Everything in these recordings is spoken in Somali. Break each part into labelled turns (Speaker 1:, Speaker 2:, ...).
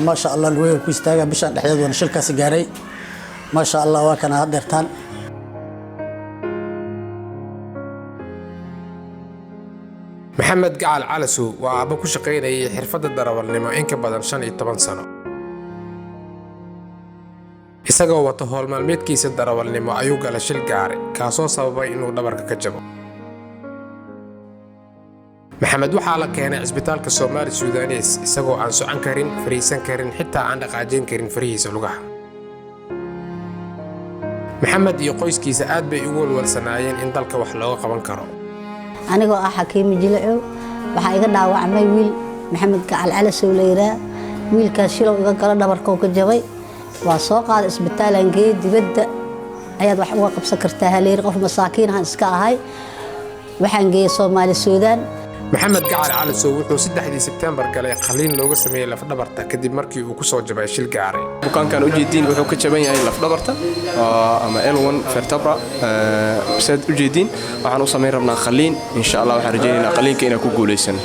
Speaker 1: ما شاء الله الوجه كويستاجا بشان دحيد وانا شلكاس جاري ما شاء الله وكان هدرتان
Speaker 2: محمد قعل علسو وأبو كشقيني حرفة الدراولنimo in ka badan 15 sano isagoo wata howl maalmeedkiisa darawalnimo ayuu galay shil gaari kaasoo sababay inuu dhabarka ka jabo maxamed waxaa la keenay isbitaalka Soomaali Suudanees isagoo aan socon karin fariisan karin xitaa aan dhaqaajin karin farihiisa lugaha maxamed iyo qoyskiisa aad bay ugu walwalsanaayeen in dalka wax looga qaban karo
Speaker 3: anigoo ah Xakiim Jilcow waxa iga dhaawacmay wiil Maxamed Gacal Calasow leeyahay wiilkaas shilow iga gala dhabarka oo ka jabay waa soo qaaday isbitaalan geey dibadda ayaad wax uga qabsan kartaa haleer qof masaakiin ah iska ahay waxaan geeyay Soomaali Suudaan
Speaker 2: محمد قعل علسو wuxuu 3 September galay qaliin looga sameeyay laf dhabarta kadib markii uu ku soo jabay shil gaari
Speaker 4: bukaankan u jeedin wuxuu ka jaban yahay laf dhabarta ama L1 vertebra sad u jeedin waxaan u sameyn rabnaa qaliin insha Allah waxaan rajaynaynaa qaliinka inaan ku guuleysan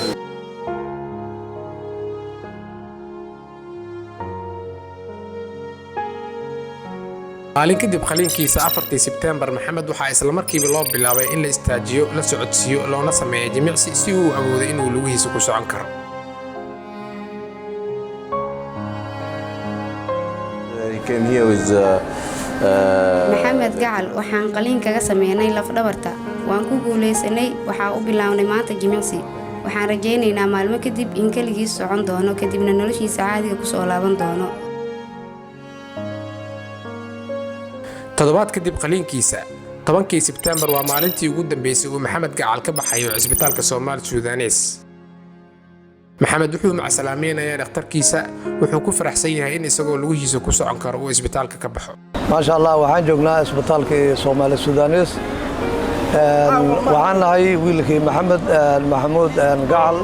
Speaker 2: qaliin kadib qaliinkiisa 4 September maxamed waxa isla markiiba loo bilaabay in la istaajiyo la socodsiyo loona sameeyo jimicsi si uu awoodo inuu lugihiisa ku socon karo
Speaker 5: محمد قعل waxaan qaliin kaga sameeynay laf dhabarta waan ku guuleysanay waxa uu bilaabnay maanta jimicsi waxaan rajaynaynaa maalmo kadib in kaligiis socon doono kadibna noloshiisa caadiga ku soo laaban doono
Speaker 2: toddobaad kadib qaliinkiisa 10 September waa maalintii ugu dambeysay uu maxamed gacal ka baxayo isbitaalka Soomaali Suudanees maxamed wuxuu macsalaameynaya dhakhtarkiisa wuxuu ku faraxsan yahay in isagoo lugihiisa ku socon karo uu isbitaalka ka baxo
Speaker 6: ما شاء الله waxaan joognaa isbitaalka Soomaali Suudanees waxaan nahay wiilkii Maxamuud Gacal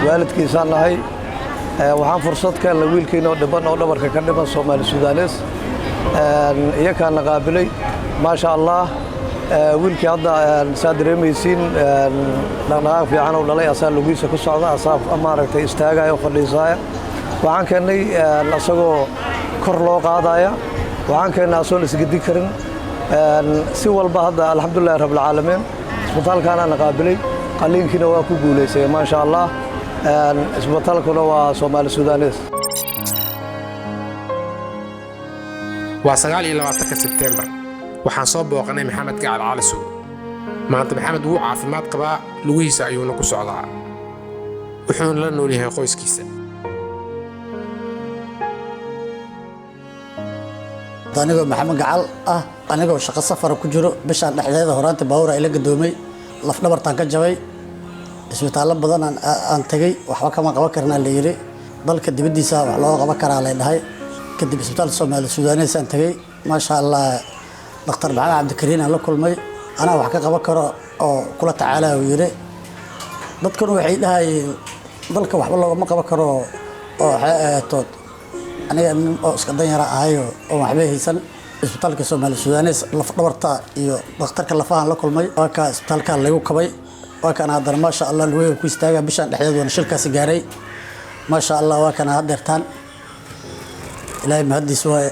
Speaker 6: waalidkiisa nahay waxaan fursad ka helnay wiilkiina oo dhiban oo dhabarka ka dhiman Soomaali Suudanees iyakaan qaabilay ما شاء الله wiilkii hadda saadareemaysiin dhaqdhaqaaq fiican oo dhalay asal lugiisa ku socda asaaf maaragtay istaagayo fadhiisaya waxaan keenay asagoo kor loo qaadaya waxaan keenay asoo isgidi karin si walba hadda alxamdulillah rabbil caalamiin isbitaalkaana qaabilay qaliinkiina waa ku guuleysay ما شاء الله isbitaalkuna waa Soomaali Suudanees
Speaker 2: waa 29 September waxaan soo booqanay maxamed gacal calasow maanta maxamed wuu caafimaad qabaa lugihiisa ayuuna ku socdaa wuxuuna la nool yahay qoyskiisa
Speaker 1: anigoo maxamed gacal ah anigoo shaqo safar ku jiro bishaan dhexdeeda horaanta baawra ila gadoomay laf dhabartaan ka jabay isbitaallo badan aan tagay waxba kama qaban karnaa la yiri dalka dibadiisa wax loo qaban karaa la dhahay kadib isbitaalka Soomaali Suudanees aan tagay ما شاء الله دكتور محمد عبد الكريم الله كل مي أنا وحكي قبكر أو كل تعالى ويري dadkanu waxay dhahay dalka wax walba ma qaban karo oo tood aniga oo iska danyara ahayo oo waxba haysan isbitaalka Soomaali Suudanees laf dhabarta iyo dhakhtarka lafahan la kulmay waa ka isbitaalka lagu kabay waa kana hadda ma sha Allah lugu ku istaaga bishan dhexdeed wana shilkaas gaaray ma sha Allah waa kana hadeertaan ilaahay mahadiis waa